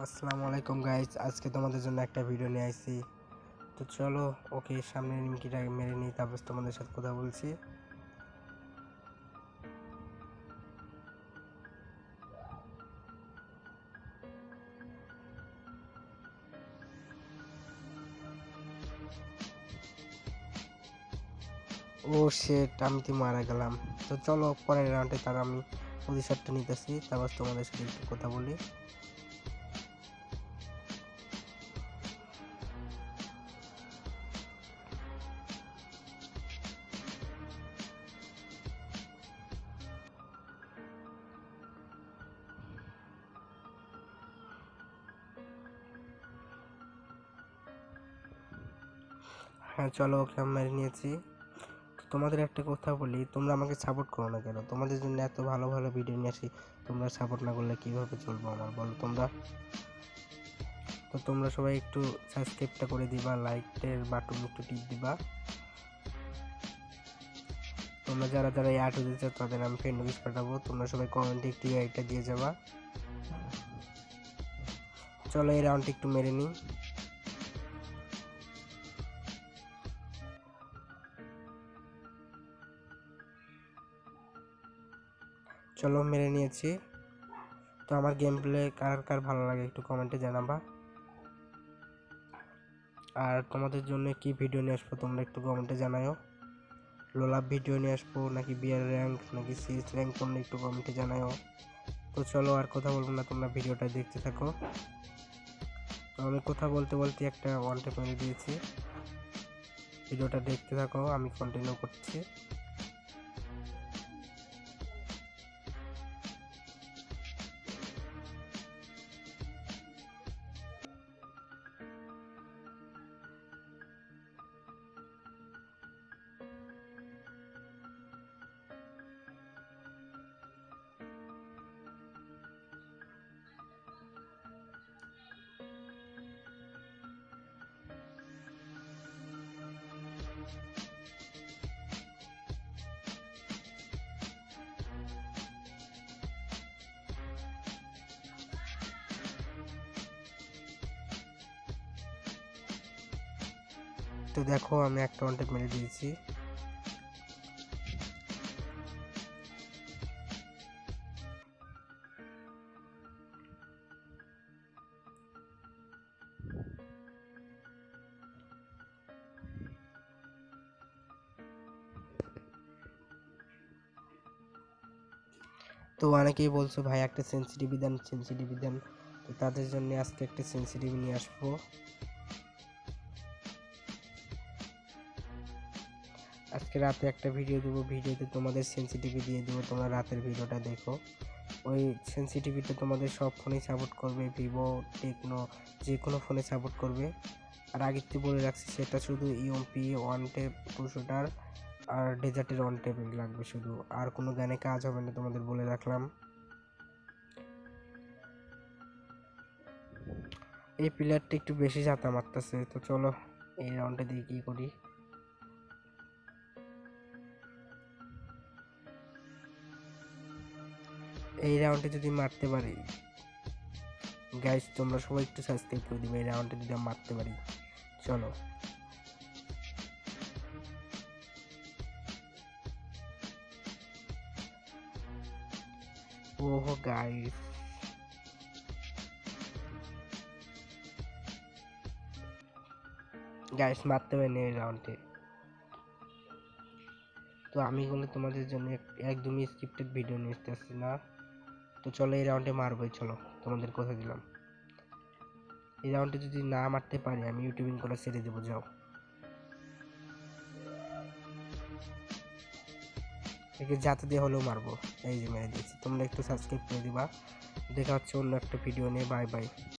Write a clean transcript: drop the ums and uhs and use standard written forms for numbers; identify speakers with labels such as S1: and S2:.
S1: আসসালামু আলাইকুম গাইজ, আজকে তোমাদের জন্য একটা ভিডিও নিয়ে আসছি। তো চলো ওকে সামনে নিমকিটাকে মেরে নিই, তারপর তোমাদের সাথে কথা বলছি। ও শেট, আমি তো মারা গেলাম। তো চলো পরের রাউন্ডে তার আমি প্রতিশোধটা নিতেছি, তারপর তোমাদের সাথে একটু কথা বলি। হ্যাঁ চলো, ওকে আমি মেরে নিয়েছি। তোমাদের একটা কথা বলি, তোমরা আমাকে সাপোর্ট করো না কেন? তোমাদের জন্য এত ভালো ভালো ভিডিও নিয়ে আসি, তোমরা সাপোর্ট না করলে কীভাবে চলবো আমার, বলো তোমরা? তো তোমরা সবাই একটু সাবস্ক্রাইবটা করে দিবা, লাইকের বাটন একটু টিপ দিবা। তোমরা যারা যারা অ্যাড হতে চাও তাদের আমি ফ্রেন্ড রিকোয়েস্ট পাঠাবো, তোমরা সবাই কমেন্টে একটু এইটা দিয়ে যাবা। চলো এই রাউন্ডটা একটু মেরে নিই। চলো মেরে নিয়েছি। তো আমার গেম প্লে কার কার ভালো লাগে একটু কমেন্টে জানাবা। আর তোমাদের জন্য কি ভিডিও নিয়ে আসবো তোমরা একটু কমেন্টে জানাও। লোলাপ ভিডিও নিয়ে আসবো নাকি বিয়ার র্যাঙ্ক নাকি সিএস র্যাঙ্ক, তোমরা একটু কমেন্টে জানাও। তো চলো আর কথা বলবো না, তোমরা ভিডিওটা দেখতে থাকো। তো আমি কথা বলতে বলতে একটা ওয়ান ট্যাপ মেরে দিয়েছি। ভিডিওটা দেখতে থাকো, আমি কন্টিনিউ করছি। তো দেখো আমি একটা ওয়ান ট্যাপ মেরে দিয়েছি। তো অনেকেই বলছো ভাই একটা সেন্সিটিভি দেন, সেন্সিটিভি দেন। তো তাদের জন্য আজকে একটা সেন্সিটিভি নিয়ে আসবো। আজকে রাতে একটা ভিডিও দেবো, ভিডিওতে তোমাদের সেন্সিটিভি দিয়ে দেবো, তোমরা রাতের ভিডিওটা দেখো। ওই সেন্সিটিভিটা তোমাদের সব ফোনেই সাপোর্ট করবে, ভিভো, টেকনো, যে কোনো ফোনে সাপোর্ট করবে। আর আগের থেকে বলে রাখছি, সেটা শুধু ইউএমপি ওয়ান টেপ 200টার আর ডেজার্টের ওয়ান টেপ লাগবে শুধু, আর কোনো গানে কাজ হবে না, তোমাদের বলে রাখলাম। এই প্লেয়ারটা একটু বেশি ঝাঁতা মারতেছে, তো চলো এই রাউন্ডে দিয়ে কি করি। এই রাউন্ডে যদি মারতে পারি গাইস, তোমরা সবাই একটু সাবস্ক্রাইব করে দিবে। এই রাউন্ডে যদি আমি মারতে পারি, চলো। ওহো গাইস, গাইস মারতে পারিনি এই রাউন্ডে। তো আমি বলে তোমাদের জন্য একদমই স্ক্রিপ্টেড ভিডিও নিয়ে আসতে আসছি না। তো চলো এই রাউন্ডে মারবোই, চলো তোমাদের কথা দিলাম। এই রাউন্ডে যদি না মারতে পারি আমি ইউটিউবিং করে ছেড়ে দেবো, যাও। একে যাতে দিয়ে হলেও মারবো। এই যে মেরে দিয়েছি, তোমরা একটু সাবস্ক্রাইব করে দিবা। দেখা হচ্ছে অন্য একটা ভিডিও নিয়ে, বাই বাই।